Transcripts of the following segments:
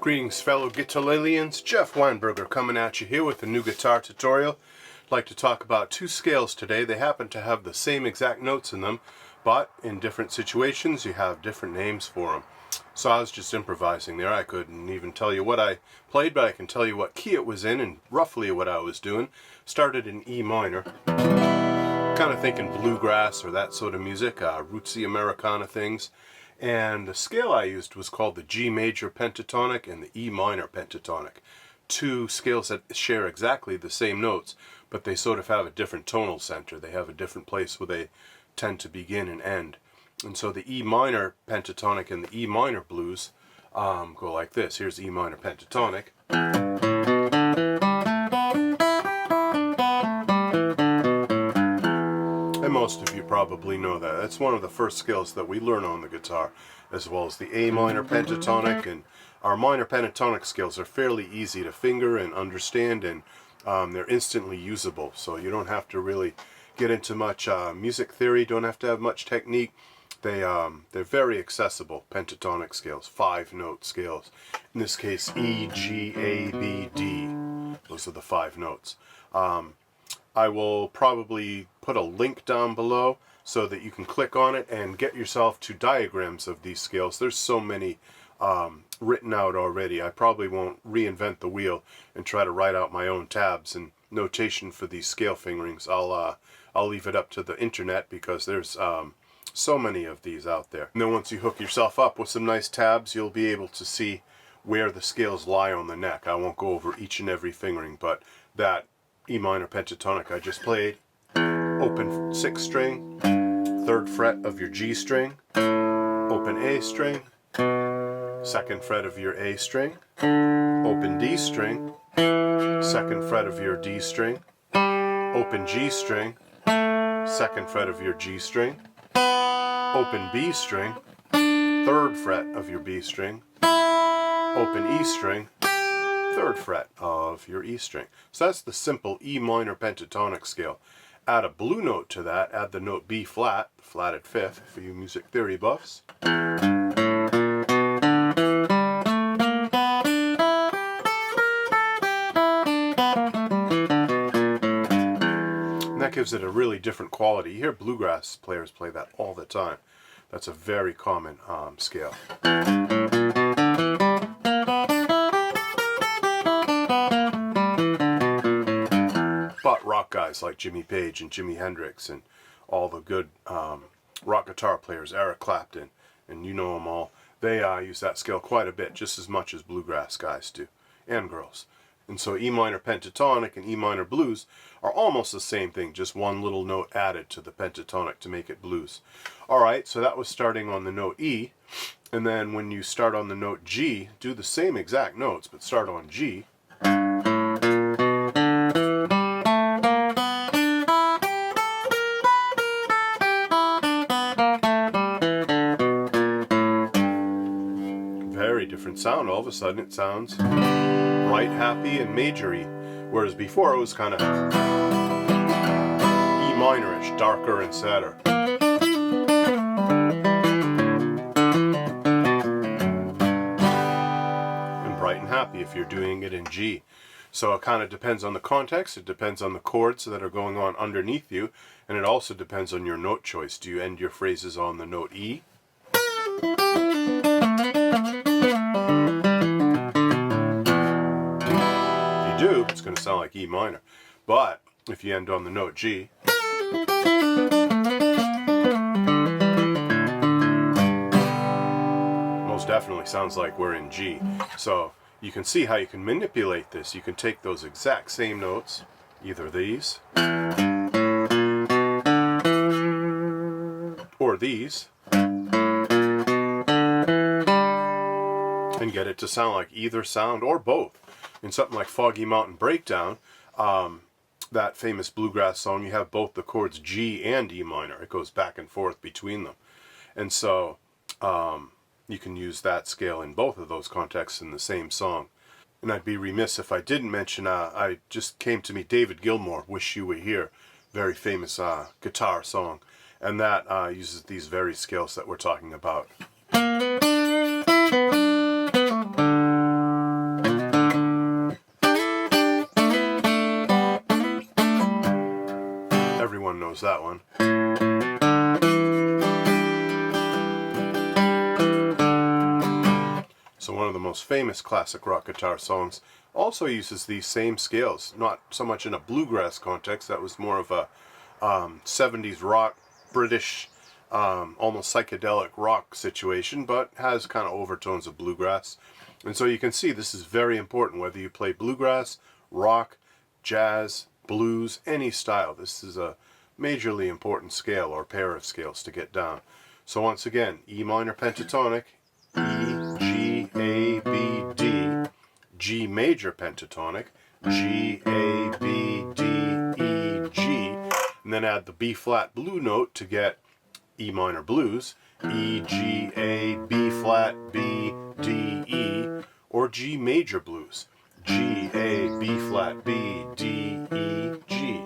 Greetings fellow guitarlilians, Jeff Weinberger coming at you here with a new guitar tutorial. I'd like to talk about two scales today. They happen to have the same exact notes in them, but in different situations you have different names for them. So I was just improvising there. I couldn't even tell you what I played, but I can tell you what key it was in and roughly what I was doing. Started in E minor, kind of thinking bluegrass or that sort of music, rootsy Americana things. And the scale I used was called the G major pentatonic and the E minor pentatonic. Two scales that share exactly the same notes, but they sort of have a different tonal center. They have a different place where they tend to begin and end. And so the E minor pentatonic and the E minor blues go like this. Here's E minor pentatonic. And most of you probably know that. That's one of the first scales that we learn on the guitar, as well as the A minor pentatonic. And our minor pentatonic scales are fairly easy to finger and understand, and they're instantly usable. So you don't have to really get into much music theory, don't have to have much technique. They're very accessible pentatonic scales, 5-note scales. In this case, E, G, A, B, D. Those are the 5 notes. I will probably put a link down below so that you can click on it and get yourself to diagrams of these scales. There's so many written out already. I probably won't reinvent the wheel and try to write out my own tabs and notation for these scale fingerings. I'll leave it up to the internet because there's so many of these out there. And then once you hook yourself up with some nice tabs, you'll be able to see where the scales lie on the neck. I won't go over each and every fingering, but that E minor pentatonic I just played, open 6th string, 3rd fret of your G string, open A string, 2nd fret of your A string, open D string, 2nd fret of your D string, open G string, 2nd fret of your G string, open B string, 3rd fret of your B string, open E string, 3rd fret of your E string. So that's the simple E minor pentatonic scale. Add a blue note to that, add the note B flat, flatted 5th for you music theory buffs. And that gives it a really different quality. You hear bluegrass players play that all the time. That's a very common scale. But rock guys like Jimmy Page and Jimi Hendrix and all the good rock guitar players, Eric Clapton, and you know them all, they use that scale quite a bit, just as much as bluegrass guys do, and girls. And so E minor pentatonic and E minor blues are almost the same thing, just one little note added to the pentatonic to make it blues. Alright, so that was starting on the note E, and then when you start on the note G, do the same exact notes, but start on G. Very different sound. All of a sudden it sounds bright, happy, and major-y, whereas before it was kind of E minor-ish, darker and sadder. And bright and happy if you're doing it in G. So it kind of depends on the context, it depends on the chords that are going on underneath you, and it also depends on your note choice. Do you end your phrases on the note E? Do, it's going to sound like E minor. But if you end on the note G, most definitely sounds like we're in G. So you can see how you can manipulate this. You can take those exact same notes, either these or these, and get it to sound like either sound or both. In something like Foggy Mountain Breakdown, that famous bluegrass song, you have both the chords G and E minor. It goes back and forth between them. And so you can use that scale in both of those contexts in the same song. And I'd be remiss if I didn't mention, I just came to meet David Gilmour, Wish You Were Here, very famous guitar song. And that uses these very scales that we're talking about. knows that one. So one of the most famous classic rock guitar songs also uses these same scales, not so much in a bluegrass context. That was more of a 70s rock, British, almost psychedelic rock situation, but has kind of overtones of bluegrass. And so you can see this is very important, whether you play bluegrass, rock, jazz, blues, any style. This is a majorly important scale or pair of scales to get down. So once again, E minor pentatonic, E, G, A, B, D, G major pentatonic, G, A, B, D, E, G, and then add the B flat blue note to get E minor blues, E, G, A, B flat, B, D, E, or G major blues, G, A, B flat, B, D, E, G.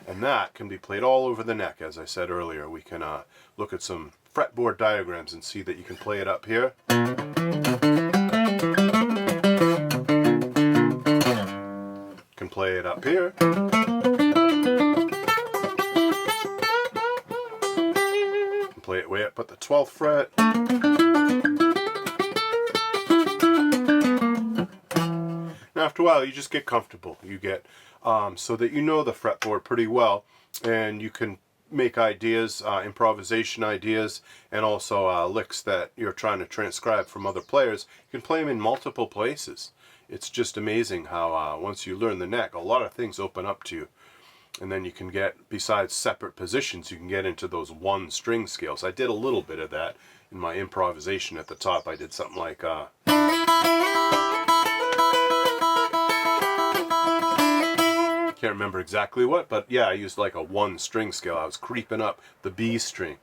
And that can be played all over the neck, as I said earlier. We can look at some fretboard diagrams and see that you can play it up here. Can play it up here. Can play it way up at the 12th fret. And after a while, you just get comfortable. You get so that you know the fretboard pretty well, and you can make ideas, improvisation ideas, and also licks that you're trying to transcribe from other players. You can play them in multiple places. It's just amazing how once you learn the neck, a lot of things open up to you. And then you can get, besides separate positions, you can get into those one string scales. I did a little bit of that in my improvisation at the top. I did something like can't remember exactly what, but yeah, I used like a one string scale. I was creeping up the B string.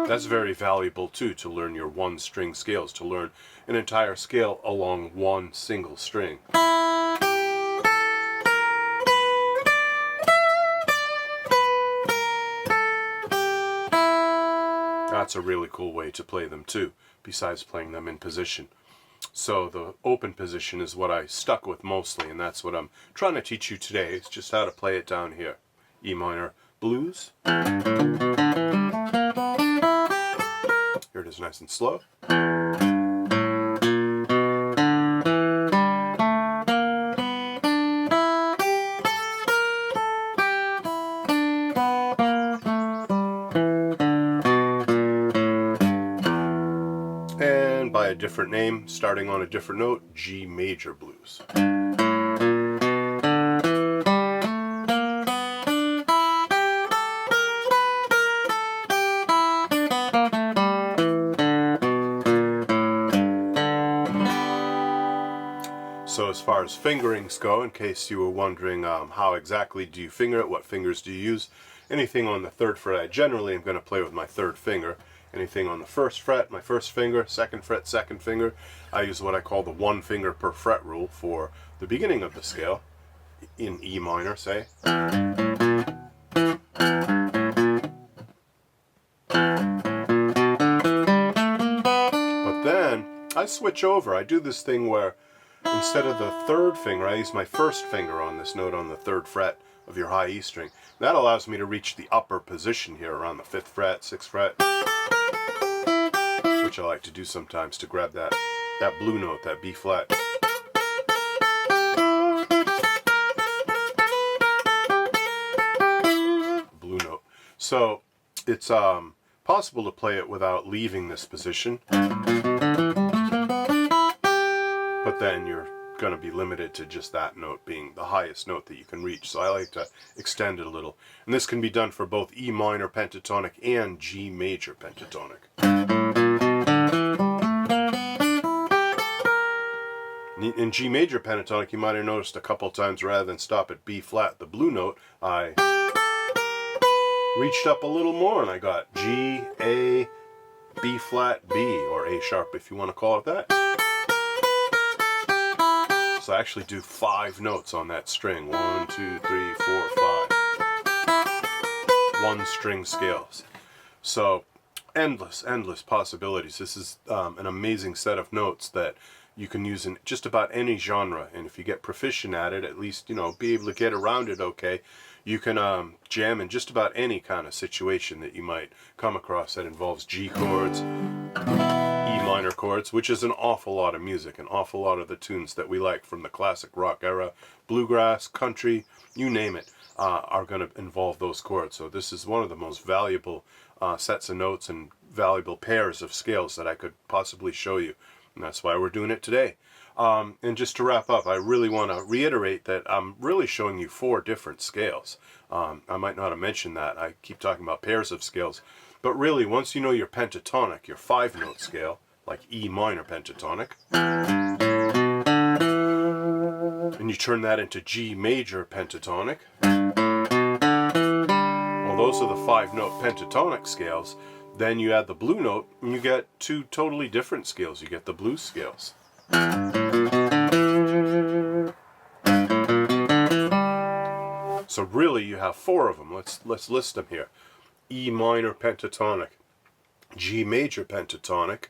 That's very valuable too, to learn your one string scales, to learn an entire scale along one single string. That's a really cool way to play them too, besides playing them in position. So the open position is what I stuck with mostly, and that's what I'm trying to teach you today. It's just how to play it down here. E minor blues. Here it is nice and slow. And by a different name, starting on a different note, G major blues. So as far as fingerings go, in case you were wondering how exactly do you finger it, what fingers do you use, anything on the 3rd fret, I generally am going to play with my 3rd finger. Anything on the 1st fret, my 1st finger, 2nd fret, 2nd finger. I use what I call the 1 finger per fret rule for the beginning of the scale, in E minor, say. But then, I switch over. I do this thing where instead of the 3rd finger, I use my 1st finger on this note on the 3rd fret of your high E string. That allows me to reach the upper position here around the 5th fret, 6th fret, which I like to do sometimes to grab that blue note, that B flat. Blue note. So it's possible to play it without leaving this position, but then you're going to be limited to just that note being the highest note that you can reach. So I like to extend it a little. And this can be done for both E minor pentatonic and G major pentatonic. In G major pentatonic, you might have noticed a couple times, rather than stop at B flat, the blue note, I reached up a little more and I got G, A, B flat, B, or A sharp if you want to call it that. So I actually do 5 notes on that string. 1, 2, 3, 4, 5. One string scales. So endless possibilities. This is an amazing set of notes that you can use in just about any genre, and if you get proficient at it, at least, you know, be able to get around it okay, you can jam in just about any kind of situation that you might come across that involves G chords, E minor chords, which is an awful lot of music, an awful lot of the tunes that we like from the classic rock era, bluegrass, country, you name it, are going to involve those chords. So this is one of the most valuable sets of notes and valuable pairs of scales that I could possibly show you. And that's why we're doing it today. And just to wrap up, I really want to reiterate that I'm really showing you 4 different scales. I might not have mentioned that. I keep talking about pairs of scales. But really, once you know your pentatonic, your 5-note scale, like E minor pentatonic, and you turn that into G major pentatonic, well, those are the 5-note pentatonic scales. Then you add the blue note, and you get 2 totally different scales. You get the blues scales. So really, you have 4 of them. Let's list them here. E minor pentatonic, G major pentatonic,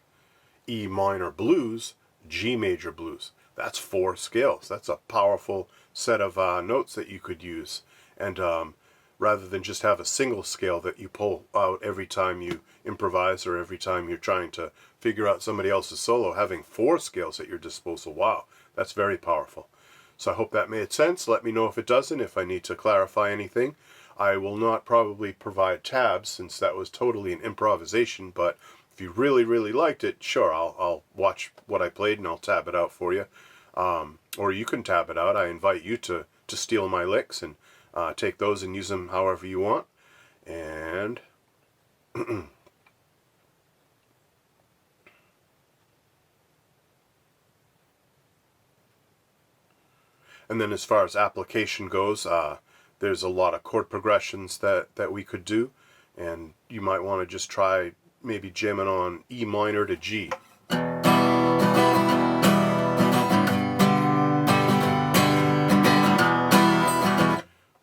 E minor blues, G major blues. That's 4 scales. That's a powerful set of notes that you could use. And rather than just have a single scale that you pull out every time you improvise or every time you're trying to figure out somebody else's solo, having 4 scales at your disposal, wow, that's very powerful. So I hope that made sense. Let me know if it doesn't, if I need to clarify anything. I will not probably provide tabs since that was totally an improvisation, but if you really, really liked it, sure, I'll watch what I played and I'll tab it out for you. Or you can tab it out. I invite you to steal my licks and take those and use them however you want. And and then as far as application goes, there's a lot of chord progressions that we could do, and you might want to just try maybe jamming on E minor to G.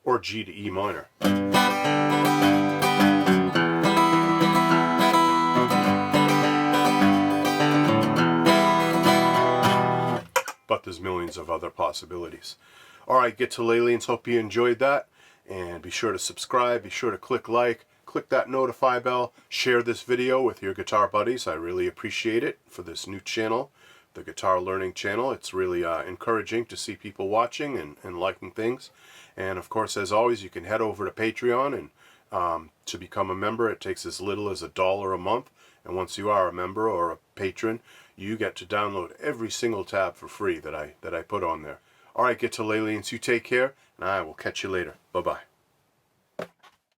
Or G to E minor. But there's millions of other possibilities. Alright, Guitar-Lalians, hope you enjoyed that. And be sure to subscribe, be sure to click like, click that notify bell, share this video with your guitar buddies. I really appreciate it for this new channel, the Guitar Learning channel. It's really encouraging to see people watching and liking things. And of course, as always, you can head over to Patreon and to become a member. It takes as little as $1 a month. And once you are a member or a patron, you get to download every single tab for free that I put on there. Alright, Guitar-Lalians, you take care, and I will catch you later. Bye-bye.